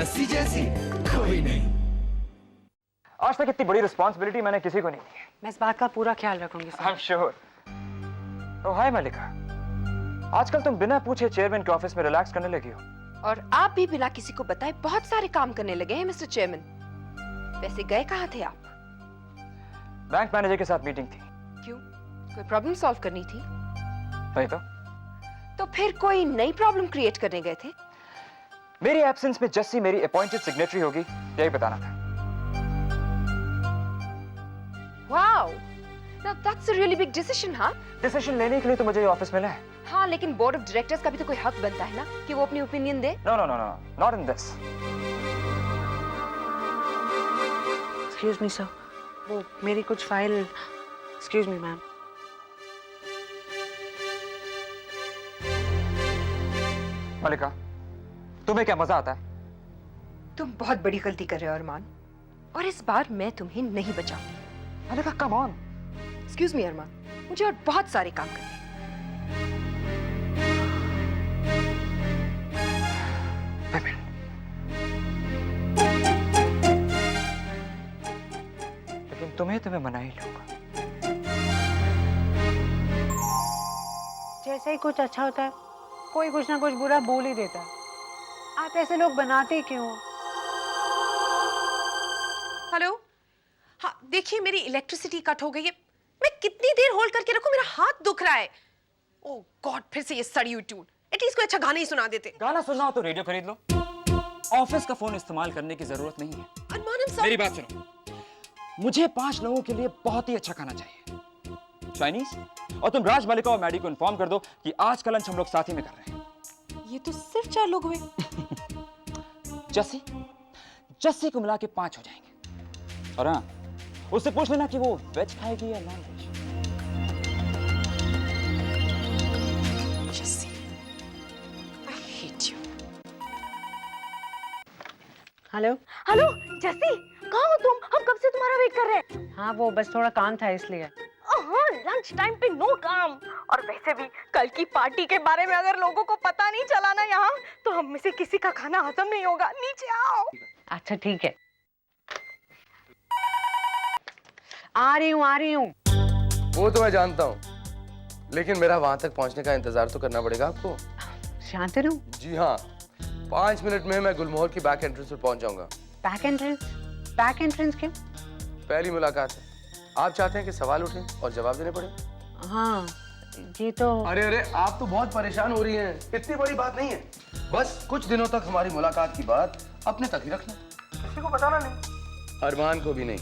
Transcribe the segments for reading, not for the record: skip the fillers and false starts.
जस्सी जैसी कोई नहीं। आज तक इतनी बड़ी रिस्पॉन्सिबिलिटी मैंने किसी को नहीं दी। मैं इस बात का पूरा ख्याल रखूंगी सर। I am sure. तो हाय मलिका, आजकल तुम बिना पूछे चेयरमैन के ऑफिस में रिलैक्स करने लगी हो। और आप भी बिना किसी को बताए बहुत सारे काम करने लगे हैं मिस्टर चेयरमैन। वैसे गए कहाँ थे आप? बैंक मैनेजर के साथ मीटिंग थी। क्यों, कोई प्रॉब्लम सॉल्व करनी थी? नहीं तो फिर कोई नई प्रॉब्लम क्रिएट करने गए थे? मेरी एब्सेंस में जस्सी मेरी अपॉइंटेड सिग्नेटरी होगी, यही बताना था। Wow, now that's a really big decision, हाँ? डिसीजन लेने के लिए तो मुझे ये ऑफिस मिला है। हाँ, लेकिन बोर्ड ऑफ डायरेक्टर्स का भी तो कोई हक बनता है ना कि वो अपनी ओपिनियन दे। No no no no, not in this. Excuse me sir, वो मेरी कुछ फाइल। Excuse me ma'am. मलिका, तुम्हें क्या मजा आता है? तुम बहुत बड़ी गलती कर रहे हो अरमान, और इस बार मैं तुम्हें नहीं बचाऊंगी। मलिका कम ऑन। एक्सक्यूज मी अरमान, मुझे और बहुत सारे काम करने हैं। लेकिन तुम्हें मना ही लूंगा। जैसे ही कुछ अच्छा होता है कोई कुछ ना कुछ बुरा बोल ही देता है। आप ऐसे लोग बनाते क्यों? हेलो, हाँ देखिए मेरी इलेक्ट्रिसिटी कट हो गई है। मैं कितनी देर होल्ड करके रखूं, मेरा हाथ दुख रहा है। ओह गॉड, फिर से ये सड़ी हुई ट्यून। एटलीस्ट कोई अच्छा गाना ही सुना देते। गाना सुनना हो तो रेडियो खरीद लो। ऑफिस का फोन इस्तेमाल करने की जरूरत नहीं है। अरमान, मेरी बात सुनो, मुझे 5 लोगों के लिए बहुत ही अच्छा खाना चाहिए, चाइनीज। और तुम राज, मलिका और मैडी को इन्फॉर्म कर दो कि आज का लंच हम लोग साथ ही में कर रहे हैं। ये तो सिर्फ 4 लोग हुए। जस्सी को मिला के 5 हो जाएंगे। और हाँ, उससे पूछ लेना कि वो वेज खाएगी या non veg. Jassi, I hate you. Hello hello Jassi, कहाँ हो तुम? हम कब से तुम्हारा वेट कर रहे हैं। हाँ, वो बस थोड़ा काम था इसलिए। हाँ, लंच टाइम पे नो काम। और वैसे भी कल की पार्टी के बारे में अगर लोगों को पता नहीं चला ना यहाँ, तो हम में से किसी का खाना हजम नहीं होगा। नीचे आओ। अच्छा ठीक है, आ रही हूँ। वो तो मैं जानता हूँ, लेकिन मेरा वहां तक पहुंचने का इंतजार तो करना पड़ेगा आपको। शांत रहूं? जी हाँ, 5 मिनट में मैं गुलमोहर की बैक एंट्रेंस पर पहुंच जाऊंगा। Back entrance? बैक एंट्रेंस क्यों? पहली मुलाकात है, आप चाहते हैं कि सवाल उठे और जवाब देने पड़े? हाँ, ये तो। अरे आप तो बहुत परेशान हो रही हैं। इतनी बड़ी बात नहीं है, बस कुछ दिनों तक हमारी मुलाकात की बात अपने तक ही रखना, किसी को बताना नहीं, अरमान को भी नहीं।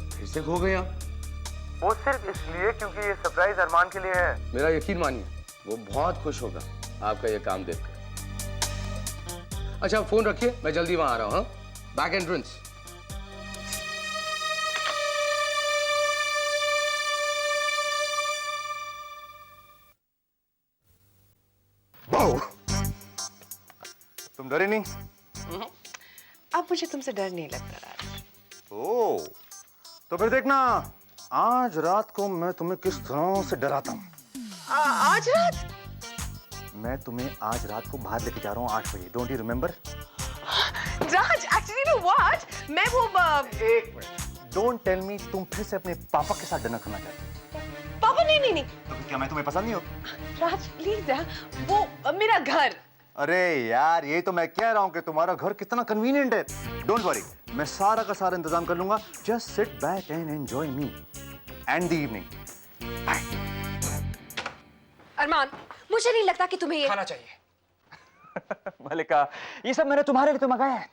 फिर से खो गए आप? वो सिर्फ इसलिए क्योंकि ये सरप्राइज अरमान के लिए है। मेरा यकीन मानिए, वो बहुत खुश होगा आपका ये काम देखकर। अच्छा फोन रखिए, मैं जल्दी वहां आ रहा हूँ। Back entrance. तुम डरे नहीं? अब मुझे तुमसे डर नहीं लगता राज। ओह, तो फिर देखना आज रात को मैं तुम्हें किस तरह से डराता हूँ। आज रात? मैं तुम्हें आज रात को बाहर लेके जा रहा हूँ 8 बजे। Don't you remember? Raj, actually know what, मैं वो एक मिनट, डोंट टेल मी तुम फिर से अपने पापा के साथ डिनर करना चाहती हो। पापा नहीं। तो क्या मैं तुम्हें पसंद नहीं हूँ? राज प्लीज, वो मेरा घर। अरे यार, ये तो मैं कह रहा हूँ कि तुम्हारा घर कितना कन्वीनियंट है। डोंट वरी, मैं सारा का सारा इंतजाम कर लूंगा। Just sit back and enjoy me and the evening. Armaan, मुझे नहीं लगता कि तुम्हें ये खाना चाहिए। मलिका, ये सब मैंने तुम्हारे लिए तो मंगाया है।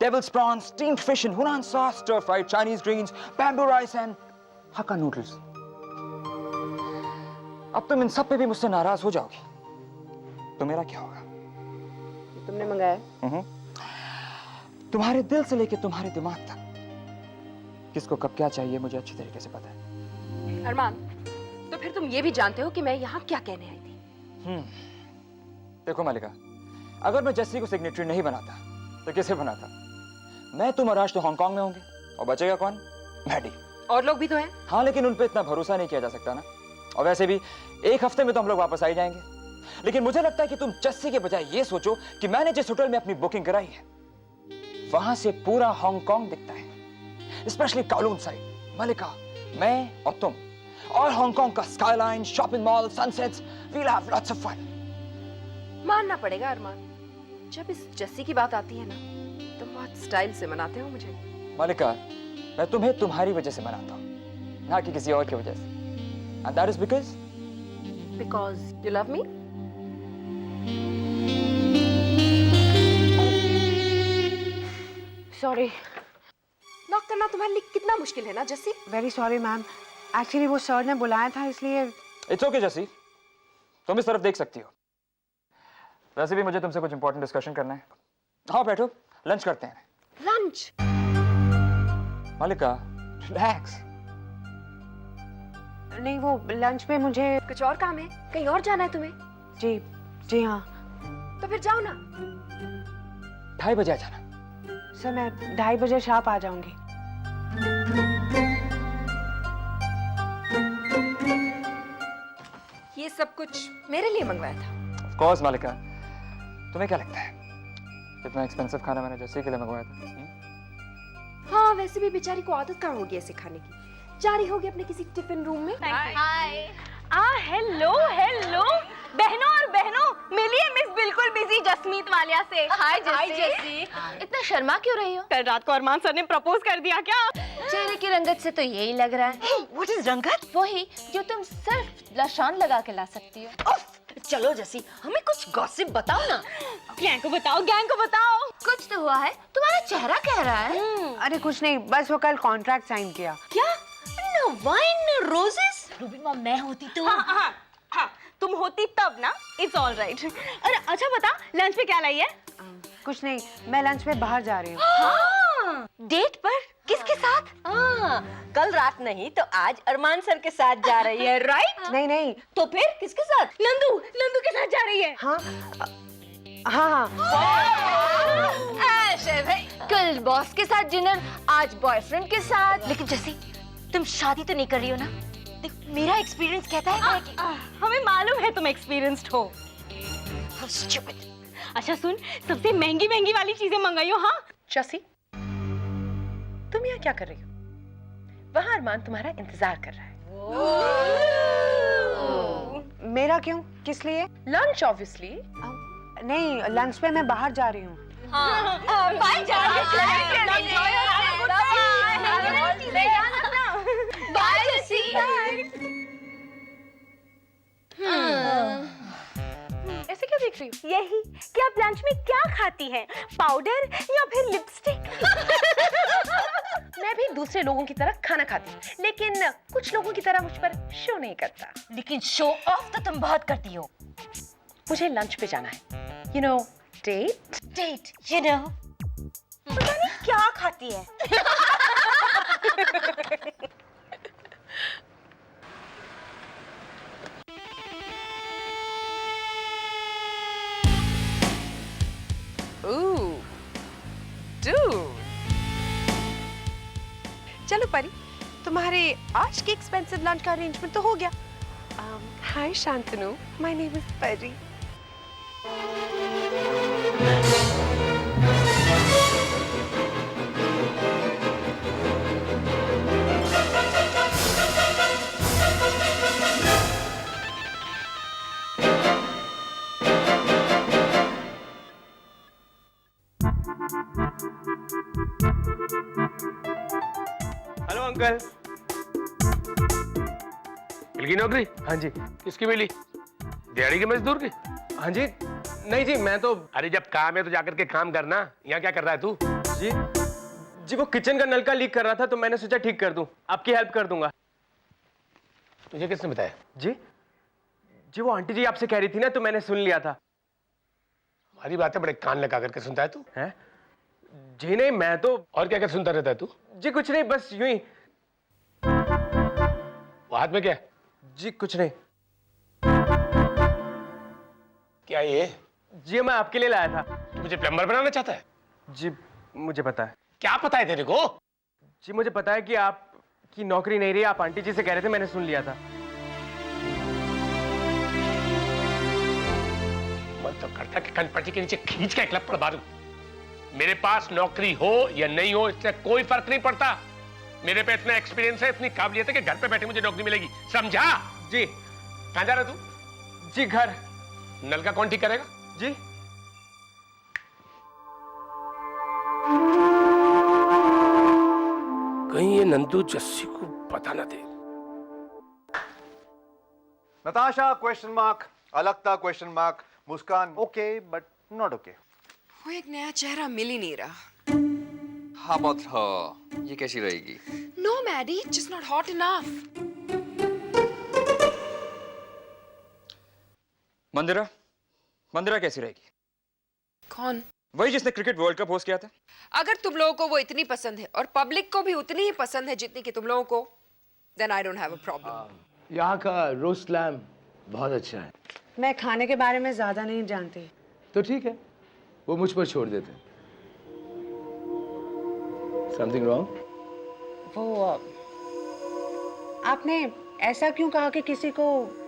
Devil's prawns, steamed fish in Hunan sauce, stir fried Chinese greens, bamboo rice and Hakka noodles. अब तुम इन सब पे भी मुझसे नाराज हो जाओगी तो मेरा क्या होगा? तुमने मंगाया? तुम्हारे दिल से लेके तुम्हारे दिमाग तक किसको कब क्या चाहिए मुझे अच्छी तरीके से पता है। अरमान, तो फिर तुम ये भी जानते हो कि मैं यहाँ क्या कहने आई थी? देखो मलिका, अगर मैं जस्सी को सिग्नेटरी नहीं बनाता तो किसे बनाता? मैं, तुम और राज तो हांगकांग में होंगे, और बचेगा कौन? मैडी। और लोग भी तो हैं। हाँ, लेकिन उन पे इतना भरोसा नहीं किया जा सकता ना। और वैसे भी 1 हफ्ते में तो हम लोग वापस आ ही जाएंगे। लेकिन मुझे लगता है कि तुम जस्सी के बजाय ये सोचो कि मैंने जिस होटल में अपनी बुकिंग कराई है वहां से पूरा हांगकांग दिखता है, स्पेशली काउलून साइड। मलिका, मैं और तुम और हांगकांग का skyline, shopping mall, sunsets, we'll have lots of fun. मानना पड़ेगा अरमान, जब इस जस्सी की बात आती है ना तुम बहुत स्टाइल से मनाते हो मुझे। मलिका, मैं तुम्हें तुम्हारी वजह से मनाता हूं, ना कि किसी और की वजह से। And that is because you love me? Sorry, knock करना तुम्हारे लिए कितना मुश्किल है ना Jassi? Very sorry ma'am. Actually वो सर ने बुलाया था इसलिए। इट्स ओके जस्सी, तुम इस तरफ देख सकती हो। वैसे भी मुझे तुमसे कुछ इंपॉर्टेंट डिस्कशन करना है। हाँ बैठो, लंच करते हैं। लंच? मलिका, रिलैक्स। नहीं, वो लंच में मुझे कुछ और काम है? कहीं और जाना है तुम्हें? जी जी हाँ। तो फिर जाओ ना। 2:30 बजे आ जाना। सर मैं 2:30 बजे शार्प आ जाऊंगी। ये सब कुछ मेरे लिए मंगवाया था? ऑफ कोर्स मलिका, तुम्हें क्या लगता है इतना एक्सपेंसिव खाना मैंने जस्सी के लिए मंगवाया था? हाँ, वैसे भी बेचारी को आदत कहाँ होगी ऐसे खाने की। जा रही होगी अपने किसी टिफिन रूम में। हाय। हेलो हेलो बहनों और बहनों, मिलिए मिस बिल्कुल बिजी जसमीत वालिया से। हाय जस्सी, इतना शर्मा क्यों रही हो? कल रात को अरमान सर ने प्रपोज कर दिया क्या? चेहरे की रंगत से तो यही लग रहा है। व्हाट इज रंगत? वही जो तुम सिर्फ ब्लश-ऑन लगा के ला सकती हो। चलो जसी, हमें कुछ गॉसिप बताओ ना। गैंग को बताओ, गैंग को बताओ। कुछ तो हुआ है, तुम्हारा चेहरा कह रहा है। अरे कुछ नहीं, बस वो कल कॉन्ट्रैक्ट साइन किया। क्या? No wine no roses? Ruby mom, मैं होती तो। हाँ, तुम होती तब ना। It's all right. अरे अच्छा बता, लंच पे क्या लाई है? कुछ नहीं, मैं लंच में बाहर जा रही हूँ। डेट पर? किसके साथ? कल रात नहीं तो आज अरमान सर के साथ जा रही है, राइट? नहीं नहीं। तो फिर किसके साथ? नंदू के साथ जा रही है। हाँ हाँ हाँ। ऐसे भाई, कल बॉस के साथ डिनर, आज बॉयफ्रेंड के साथ। लेकिन जैसी तुम शादी तो नहीं कर रही हो ना? देख, मेरा एक्सपीरियंस कहता है कि हमें मालूम है तुम एक्सपीरियंस्ड हो। How stupid. अच्छा सुन, सबसे महंगी महंगी वाली चीजें मंगाई हो। हाँ जस्सी, तुम यहाँ क्या कर रही हो? वहाँ अरमान तुम्हारा इंतजार कर रहा है। मेरा क्यों? किस लिए? Lunch obviously. नहीं, लंच पे मैं बाहर जा रही हूँ। बाय ऐसे क्या देख रही हो? यही कि आप लंच में क्या खाती हैं, पाउडर या फिर लिपस्टिक? मैं भी दूसरे लोगों की तरह खाना खाती हूँ, लेकिन कुछ लोगों की तरह मुझ पर शो नहीं करता। लेकिन शो ऑफ तो तुम बहुत करती हो। मुझे लंच पे जाना है। You know, date? Date, you know. पता नहीं क्या खाती है। Ooh, dude. चलो परी, तुम्हारे आज के एक्सपेंसिव लंच का अरेंजमेंट तो हो गया। Hi Shantanu, my name is Pari. Hello uncle. मिल गई नौकरी? हाँ जी। किसकी मिली? दिहाड़ी के मजदूर की? हाँ जी। नहीं जी, मैं तो। अरे जब काम है तो जाकर के काम करना। यहाँ क्या कर रहा है तू? जी वो किचन का नल का लीक कर रहा था तो मैंने सोचा ठीक कर दूं, आपकी हेल्प कर दूंगा। तुझे किसने बताया? जी वो आंटी जी आपसे कह रही थी ना तो मैंने सुन लिया था। हमारी बातें बड़े कान लगा करके सुनता है तू? है जी नहीं, मैं तो। और क्या क्या सुनता रहता है तू? जी कुछ नहीं, बस यूं ही। वो हाथ में क्या? जी कुछ नहीं। क्या ये? जी मैं आपके लिए लाया था। तू मुझे प्लम्बर बनाना चाहता है? जी मुझे पता है। क्या पता है तेरे को? जी मुझे पता है कि आपकी नौकरी नहीं रही, आप आंटी जी से कह रहे थे, मैंने सुन लिया था। मन तो करता कि कनपट्टी के नीचे खींच के क्लब पर मारूं। मेरे पास नौकरी हो या नहीं हो इससे कोई फर्क नहीं पड़ता। मेरे पे इतना एक्सपीरियंस है, इतनी काबिलियत है कि घर पे बैठे मुझे नौकरी मिलेगी, समझा? जी। कहां जा रहा तू? जी घर। नल का कौन ठीक करेगा? जी। कहीं ये नंदू जस्सी को पता ना दे। नताशा क्वेश्चन मार्क, अलकता question mark, Muskan okay but not okay. वो एक नया चेहरा मिल ही नहीं रहा। How about her? ये कैसी रहेगी? No, Maddie, just not hot enough. मंदिरा, मंदिरा कैसी रहेगी? कौन? वही जिसने क्रिकेट वर्ल्ड कप होस्ट किया था। अगर तुम लोगों को वो इतनी पसंद है और पब्लिक को भी उतनी ही पसंद है जितनी कि तुम लोगों को, then I don't have a problem. यहाँ का रोस्ट लैम्ब बहुत अच्छा है। मैं खाने के बारे में ज्यादा नहीं जानती। तो ठीक है, वो मुझ पर छोड़ देते। Something wrong? वो आपने ऐसा क्यों कहा कि किसी को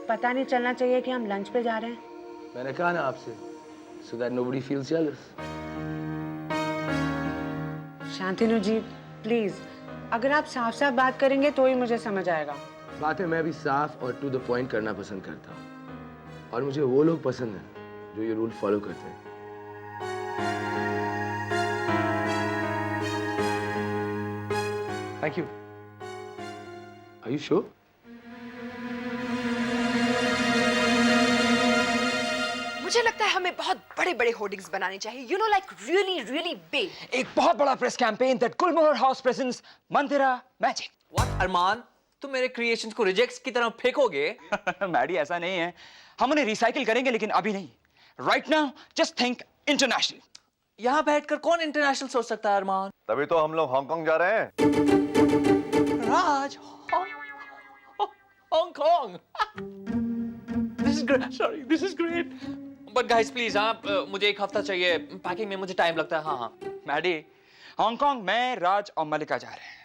पता नहीं चलना चाहिए कि हम लंच पे जा रहे हैं? मैंने कहा ना आपसे, so that nobody feels jealous. Shantanu ji please, अगर आप साफ साफ बात करेंगे तो ही मुझे समझ आएगा। बातें मैं भी साफ और टू द पॉइंट करना पसंद करता हूँ, और मुझे वो लोग पसंद हैं जो ये रूल फॉलो करते हैं। Thank you. Are you sure? मुझे लगता है हमें बहुत बड़े-बड़े होर्डिंग्स बनाने चाहिए, you know, like really, really big. एक बहुत बड़ा press campaign that Gulmohar house presents Mandira magic. What अरमान? तुम मेरे क्रिएशंस को रिजेक्ट्स की तरह फेंकोगे? मैडी ऐसा नहीं है, हम उन्हें रिसाइकिल करेंगे लेकिन अभी नहीं। Right now just think international. यहाँ बैठकर कौन इंटरनेशनल सोच सकता है अरमान? तभी तो हम लोग हांगकांग जा रहे हैं। राज, Hong Kong. This is great. Sorry, this is great. But guys, please, आप मुझे एक हफ्ता चाहिए। पैकिंग में मुझे टाइम लगता है। हाँ हाँ। मैडी, हांगकांग में राज और मलिका जा रहे हैं।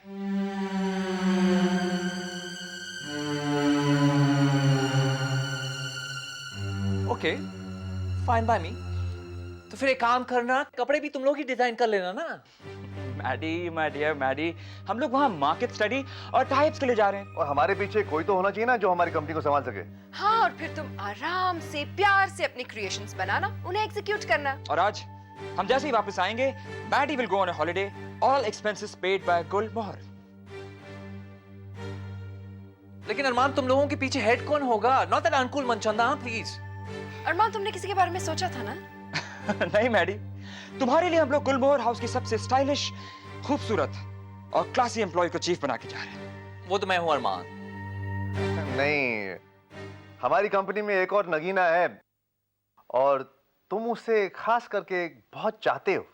ओके, फाइन बाय मी। तो फिर एक काम करना, कपड़े भी तुम लोग ही डिजाइन कर लेना ना। मैडी, माय डियर मैडी, हम लोग वहाँ मार्केट स्टडी और टाइप्स के लिए जा रहे हैं। और हमारे पीछे कोई तो होना चाहिए ना जो हमारी कंपनी को संभाल सके। हाँ, और फिर तुम आराम से प्यार से अपने क्रिएशंस बनाना, उन्हें एग्जीक्यूट करना। और आज हम जैसे ही वापस आएंगे, Maddy will go on a holiday, all expenses paid by Gulmohar. लेकिन अरमान, तुम लोगों के पीछे हेड कौन होगा? Not that uncle Manchanda, please. Armaan, तुमने किसी के बारे में सोचा था ना? नहीं मैडी, तुम्हारे लिए हम लोग गुलमोहर हाउस की सबसे स्टाइलिश, खूबसूरत और क्लासी एम्प्लॉय को चीफ बना के जा रहे हैं। वो तो मैं हूँ अरमान। नहीं, हमारी कंपनी में एक और नगीना है और तुम उसे खास करके बहुत चाहते हो।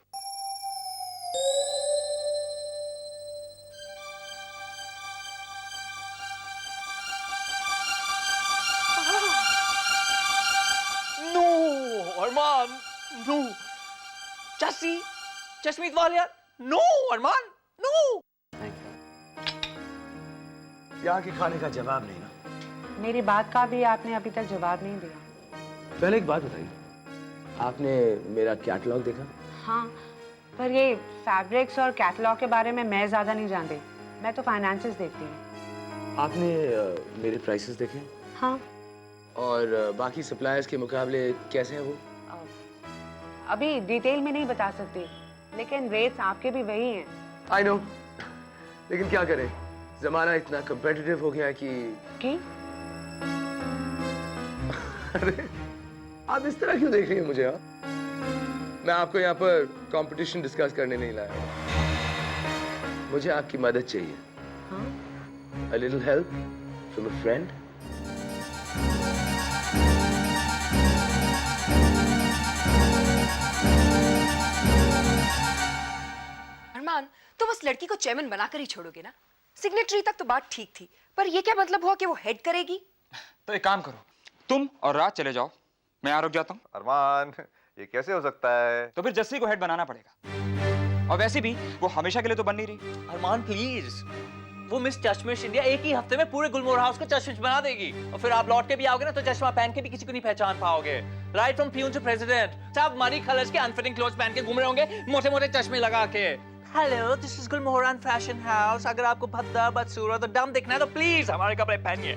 नो अरमान, नो। जसमीत वालिया, नो अरमान, नो। यहाँ के खाने का जवाब नहीं ना। मेरी बात का भी आपने अभी तक जवाब नहीं दिया। पहले एक बात बताइए, आपने मेरा कैटलॉग देखा? हाँ, पर ये फैब्रिक्स और कैटलॉग के बारे में मैं ज्यादा नहीं जानती। मैं तो फाइनेंसेस देखती हूँ। आपने मेरे प्राइसेस देखे? हाँ। और बाकी सप्लायर्स के मुकाबले कैसे हैं वो? अभी डिटेल में नहीं बता सकती, लेकिन रेट्स आपके भी वही हैं। I know, लेकिन क्या करें, जमाना इतना कम्पिटिटिव हो गया है कि अरे आप इस तरह क्यों देख रही हैं मुझे? मैं आपको यहाँ पर कंपटीशन डिस्कस करने नहीं लाया, मुझे आपकी मदद चाहिए। हाँ? A little help from a friend. अरमान, तुम उस लड़की को चेयरमैन बनाकर ही छोड़ोगे ना? सिग्नेटरी तक तो बात ठीक थी, पर ये क्या मतलब हुआ कि वो हेड करेगी? तो एक काम करो, तुम और राज चले जाओ, मैं यहाँ रुक जाता हूँ। अरमान, ये कैसे हो सकता है? तो फिर जस्सी को हेड बनाना पड़ेगा, और वैसे भी वो हमेशा के लिए तो बन नहीं रही। अरमान प्लीज, वो मिस चश्मिश इंडिया एक ही हफ्ते में पूरे गुलमोहर हाउस को चश्मिश बना देगी, और फिर आप लौट के भी आओगे ना तो चश्मा पहन के भी किसी को नहीं पहचान पाओगे। Right from peon to president सब मरी कलर्स के अनफिटिंग क्लोथ्स पहन के घूम रहे होंगे, मोटे मोटे चश्मे लगा के। Hello, this is Gulmohar fashion house. अगर आपको भद्दा बदसूरत और डम दिखना है तो प्लीज हमारे कपड़े पहनिए।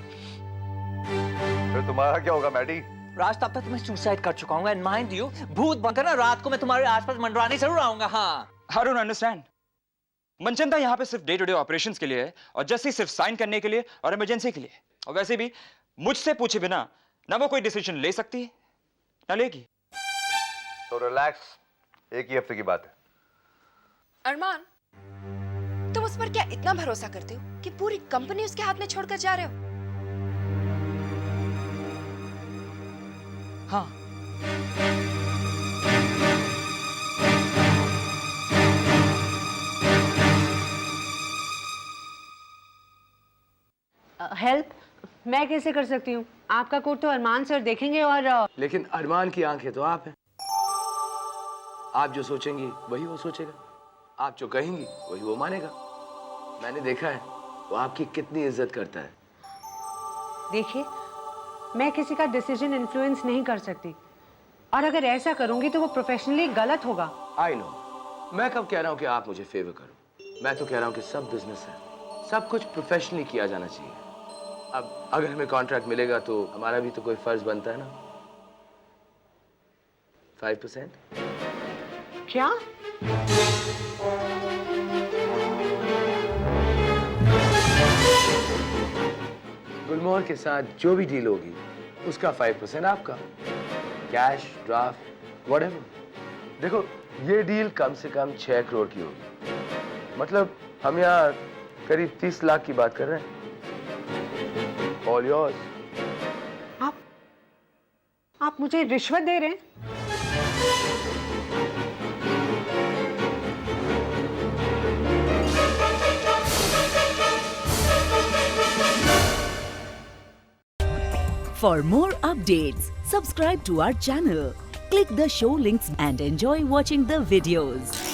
फिर तुम्हारा क्या होगा मैडी? राज, तब तक मैं सुसाइड कर चुका हूँ, एंड माइंड यू भूत बनकर ना रात को मैं तुम्हारे आसपास मंडराने जरूर आऊंगा। हाँ, I don't understand. मनचंदा यहाँ पे सिर्फ डे टू डे ऑपरेशंस के लिए है और जस्सी सिर्फ साइन करने के लिए और इमरजेंसी के लिए। और वैसे भी मुझसे पूछे बिना ना वो कोई डिसीजन ले सकती है ना लेगी। तो रिलैक्स, एक ही हफ्ते की बात है। अरमान, तुम उस पर क्या इतना भरोसा करते हो कि पूरी कंपनी उसके हाथ में छोड़कर जा रहे हो? हाँ, हेल्प मैं कैसे कर सकती हूँ? आपका कोट तो अरमान सर देखेंगे और लेकिन अरमान की आंखें तो आप हैं। आप जो सोचेंगी वही वो सोचेगा, आप जो कहेंगी वही वो मानेगा। मैंने देखा है वो आपकी कितनी इज्जत करता है। देखिए, मैं किसी का डिसीजन इन्फ्लुएंस नहीं कर सकती, और अगर ऐसा करूंगी तो वो प्रोफेशनली गलत होगा। आई नो, मैं कब कह रहा हूँ कि आप मुझे फेवर करो। मैं तो कह रहा हूँ कि सब बिजनेस है, सब कुछ प्रोफेशनली किया जाना चाहिए। अब अगर हमें कॉन्ट्रैक्ट मिलेगा तो हमारा भी तो कोई फर्ज बनता है ना। 5%? क्या? गुलमोहर के साथ जो भी डील होगी उसका 5% आपका। Cash, draft, whatever. देखो, ये डील कम से कम 6 करोड़ की होगी। मतलब हम यहाँ करीब 30 लाख की बात कर रहे हैं। All yours. आप मुझे रिश्वत दे रहे हैं? For more updates, subscribe to our channel, click the show links and enjoy watching the videos.